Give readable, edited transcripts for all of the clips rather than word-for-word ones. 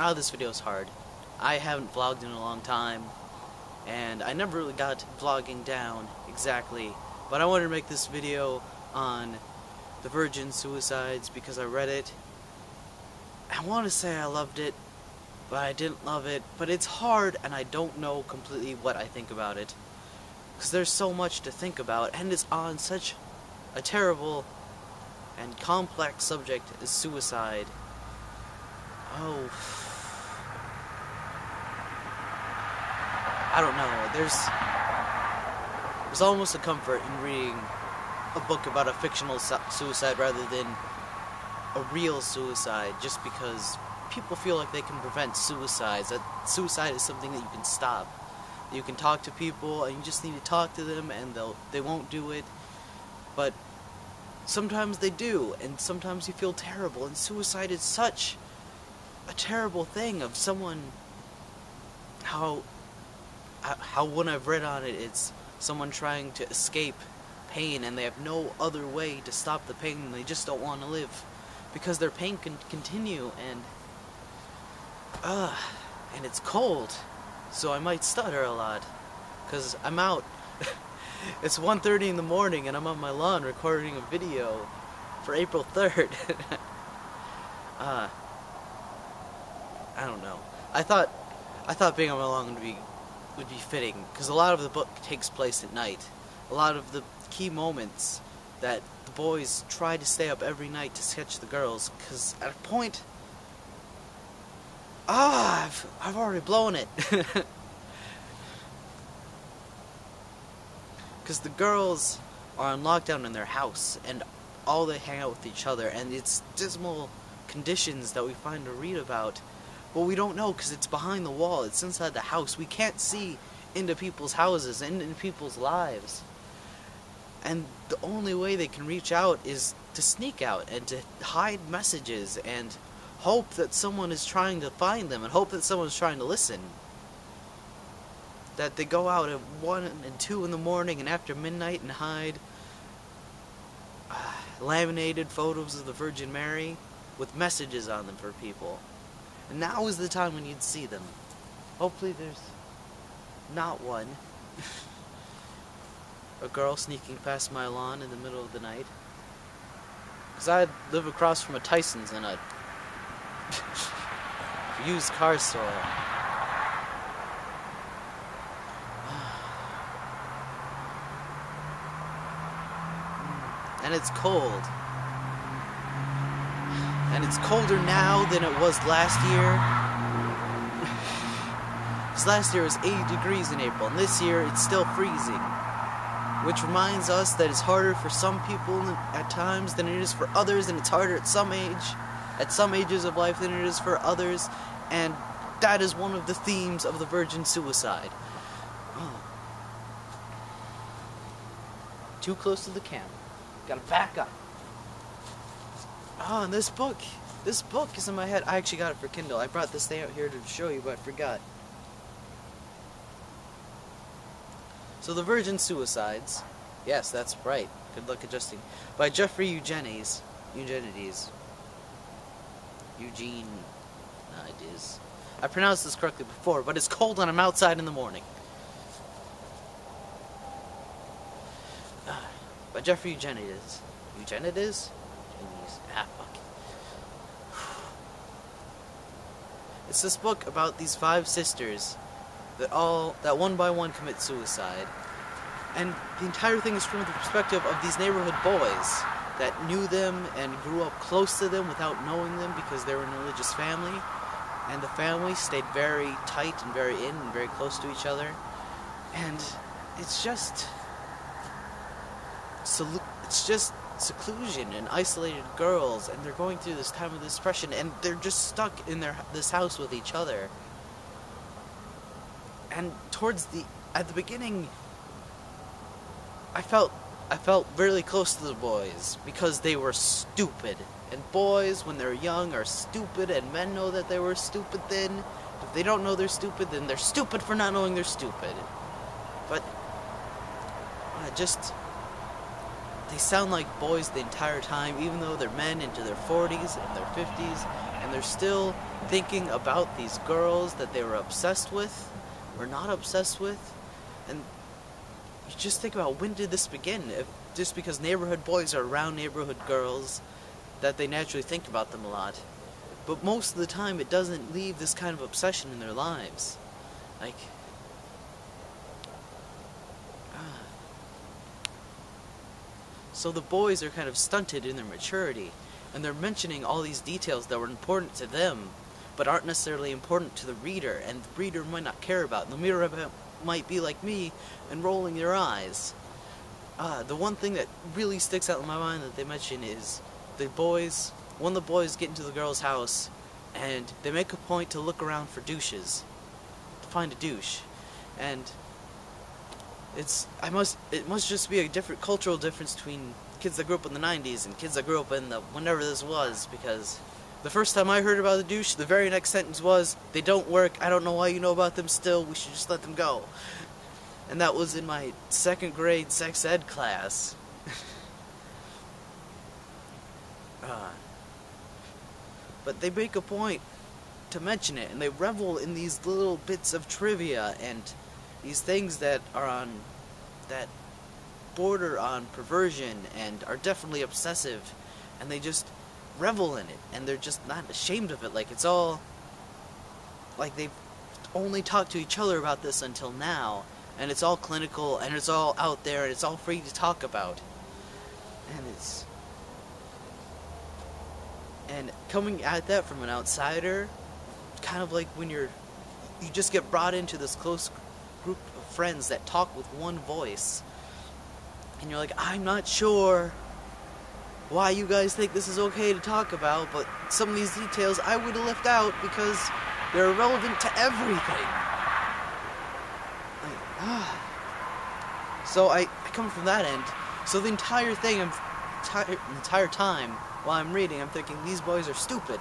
This video's hard. I haven't vlogged in a long time, and I never really got vlogging down exactly, but I wanted to make this video on the virgin suicides because I read it. I want to say I loved it, but I didn't love it, but it's hard and I don't know completely what I think about it, because there's so much to think about, and it's on such a terrible and complex subject as suicide. Oh, I don't know. There's almost a comfort in reading a book about a fictional suicide rather than a real suicide, just because people feel like they can prevent suicides. That suicide is something that you can stop. You can talk to people, and you just need to talk to them, and they won't do it. But sometimes they do, and sometimes you feel terrible. And suicide is such a terrible thing. Of someone, how when I've read on it, it's someone trying to escape pain, and they have no other way to stop the pain, and they just don't want to live because their pain can continue, and it's cold, so I might stutter a lot because I'm out. It's 1:30 in the morning and I'm on my lawn recording a video for April 3rd. I don't know. I thought being on my lawn would be fitting, because a lot of the book takes place at night. A lot of the key moments that the boys try to stay up every night to sketch the girls, because at a point, I've already blown it. Because the girls are on lockdown in their house, and all they hang out with each other, and it's dismal conditions that we find to read about. But we don't know, because it's behind the wall, it's inside the house. We can't see into people's houses and into people's lives. And the only way they can reach out is to sneak out and to hide messages and hope that someone is trying to find them and hope that someone's trying to listen. That they go out at 1 and 2 in the morning and after midnight and hide laminated photos of the Virgin Mary with messages on them for people. And now is the time when you'd see them. Hopefully there's not one. A girl sneaking past my lawn in the middle of the night. Because I live across from a Tyson's and a used car store. And it's cold. And it's colder now than it was last year. Because last year it was 80 degrees in April, and this year it's still freezing. Which reminds us that it's harder for some people at times than it is for others, and it's harder at some ages of life than it is for others, and that is one of the themes of the virgin suicide. Too close to the camera. Gotta back up. And this book is in my head. I actually got it for Kindle. I brought this thing out here to show you, but I forgot. So, The Virgin Suicides, yes, that's right, good luck adjusting, by Jeffrey Eugenides. I pronounced this correctly before, but it's cold and I'm outside in the morning. By Jeffrey Eugenides. Eugenides? Fuck. It's this book about these 5 sisters that one by one commit suicide. And the entire thing is from the perspective of these neighborhood boys that knew them and grew up close to them without knowing them because they were in a religious family. And the family stayed very tight and very in and very close to each other. And it's just seclusion and isolated girls, and they're going through this time of depression, and they're just stuck in this house with each other. And at the beginning, I felt really close to the boys because they were stupid. And boys, when they're young, are stupid, and men know that they were stupid then. If they don't know they're stupid, then they're stupid for not knowing they're stupid. But they sound like boys the entire time, even though they're men into their 40s and their 50s, and they're still thinking about these girls that they were obsessed with, or not obsessed with, and you just think about, when did this begin? If just because neighborhood boys are around neighborhood girls, that they naturally think about them a lot. But most of the time, it doesn't leave this kind of obsession in their lives. Like, so the boys are kind of stunted in their maturity, and they're mentioning all these details that were important to them, but aren't necessarily important to the reader, and the reader might not care about. And the reader might be like me and rolling their eyes. The one thing that really sticks out in my mind that they mention is one of the boys get into the girl's house, and they make a point to look around for douches, to find a douche, and it must just be a different cultural difference between kids that grew up in the 90s and kids that grew up in the whenever this was, because the first time I heard about the douche, the very next sentence was, "They don't work, I don't know why you know about them still, we should just let them go." And that was in my 2nd grade sex ed class. But they make a point to mention it, and they revel in these little bits of trivia and these things that border on perversion and are definitely obsessive, and they just revel in it, and they're just not ashamed of it. Like, it's all like they've only talked to each other about this until now, and it's all clinical, and it's all out there, and it's all free to talk about. And coming at that from an outsider, kind of like when you just get brought into this close group of friends that talk with one voice, and you're like, I'm not sure why you guys think this is okay to talk about, but some of these details I would have left out because they're relevant to everything. So I come from that end. So the entire thing, the entire time while I'm reading, I'm thinking, these boys are stupid.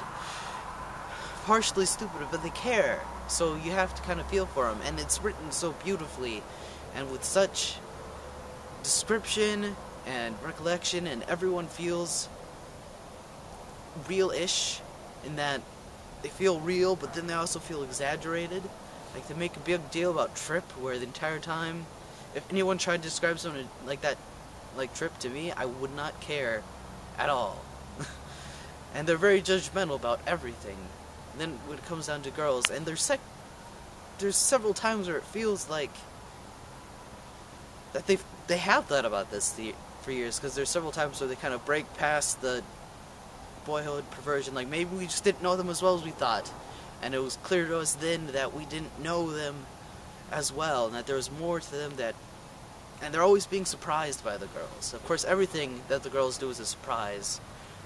Partially stupid, but they care. So you have to kind of feel for them. And it's written so beautifully, and with such description and recollection, and everyone feels real-ish in that they feel real, but then they also feel exaggerated. Like, they make a big deal about Trip, where the entire time, if anyone tried to describe something like that, like Trip to me, I would not care at all. And they're very judgmental about everything. And then when it comes down to girls, and there's several times where it feels like that they have thought about this for years, because there's several times where they kind of break past the boyhood perversion, like maybe we just didn't know them as well as we thought, and it was clear to us then that we didn't know them as well, and that there was more to them, and they're always being surprised by the girls. Of course, everything that the girls do is a surprise,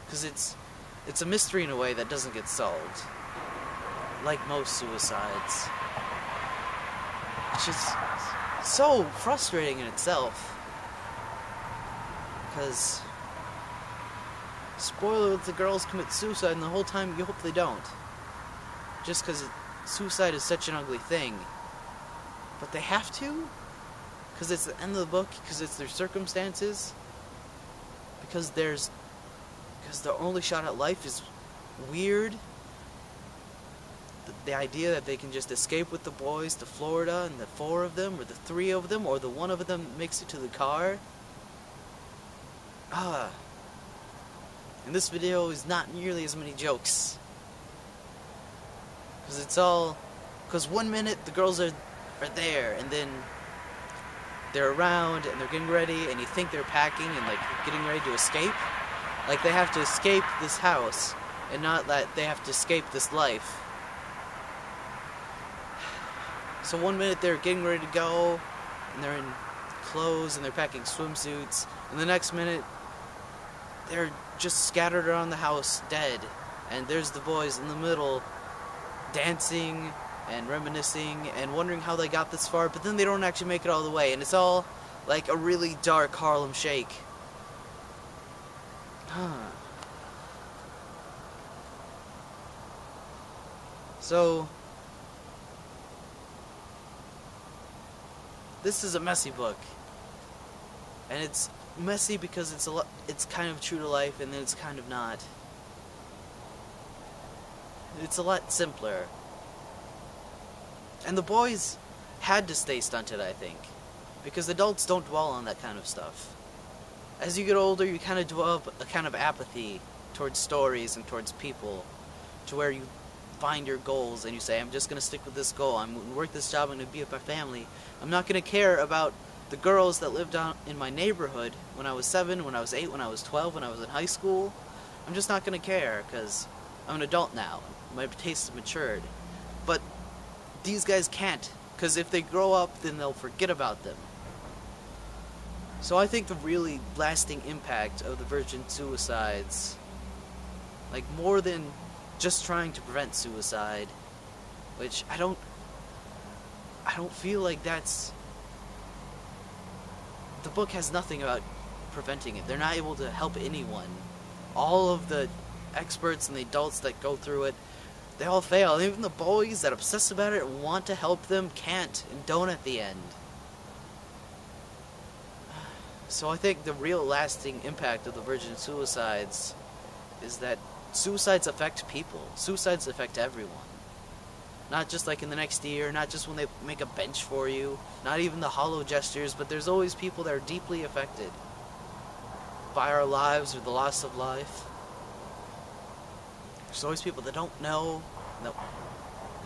because it's a mystery in a way that doesn't get solved, like most suicides. It's just so frustrating in itself, because, spoiler, the girls commit suicide, and the whole time you hope they don't, just because suicide is such an ugly thing, but they have to, because it's the end of the book, because it's their circumstances, because their only shot at life is weird. The idea that they can just escape with the boys to Florida, and the 4 of them, or the 3 of them, or the 1 of them makes it to the car. And this video is not nearly as many jokes. Because 1 minute the girls are there, and then they're around, and they're getting ready, and you think they're packing and like getting ready to escape. Like they have to escape this house, and not that they have to escape this life. So 1 minute they're getting ready to go, and they're in clothes, and they're packing swimsuits, and the next minute they're just scattered around the house, dead, and there's the boys in the middle, dancing and reminiscing and wondering how they got this far, but then they don't actually make it all the way, and it's all like a really dark Harlem Shake. So, this is a messy book, and it's messy because it's kind of true to life, and then it's kind of not. It's a lot simpler. And the boys had to stay stunted, I think, because adults don't dwell on that kind of stuff. As you get older, you kind of develop a kind of apathy towards stories and towards people, to where you find your goals and you say, I'm just going to stick with this goal, I'm going to work this job, I'm going to be with my family. I'm not going to care about the girls that lived out in my neighborhood when I was 7, when I was 8, when I was 12, when I was in high school. I'm just not going to care, because I'm an adult now. My taste has matured. But these guys can't, because if they grow up, then they'll forget about them. So I think the really lasting impact of the virgin suicides, like more than just trying to prevent suicide, which I don't feel like that's... The book has nothing about preventing it. They're not able to help anyone. All of the experts and the adults that go through it, they all fail. Even the boys that obsess about it and want to help them can't and don't at the end. So I think the real lasting impact of the virgin suicides is that suicides affect people. Suicides affect everyone. Not just like in the next year, not just when they make a bench for you, not even the hollow gestures, but there's always people that are deeply affected by our lives or the loss of life. There's always people that don't know,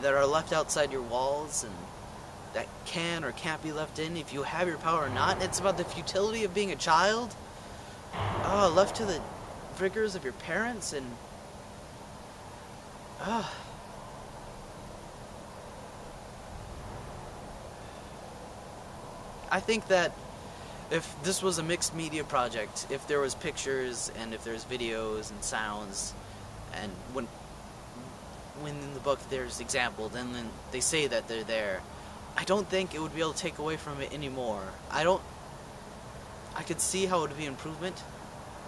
that are left outside your walls, and that can or can't be left in if you have your power or not. It's about the futility of being a child, left to the rigors of your parents, and I think that if this was a mixed media project, if there was pictures and if there's videos and sounds, and when in the book there's examples and then they say that they're there, I don't think it would be able to take away from it anymore. I could see how it would be an improvement,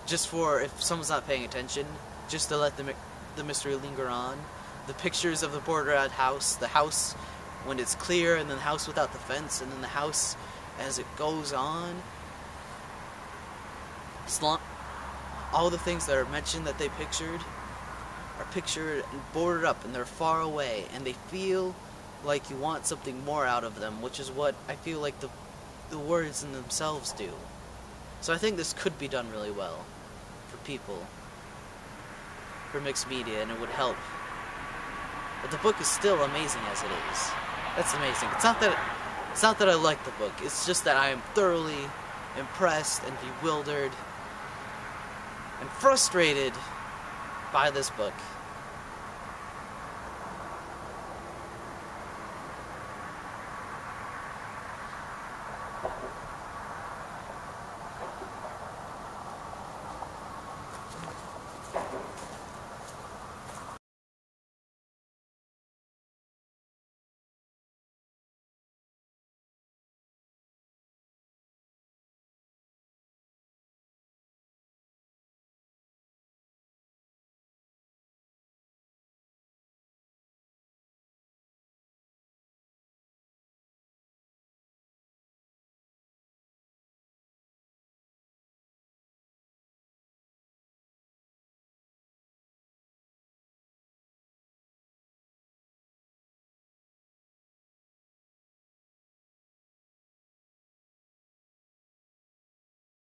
just for if someone's not paying attention, just to let the mystery linger on. The pictures of the border-out house, the house when it's clear, and then the house without the fence, and then the house as it goes on. All the things that are mentioned that they pictured are pictured and bordered up, and they're far away, and they feel like you want something more out of them, which is what I feel like the words in themselves do. So I think this could be done really well for people, for mixed media, and it would help. But the book is still amazing as it is. That's amazing. It's not that I like the book, it's just that I am thoroughly impressed and bewildered and frustrated by this book.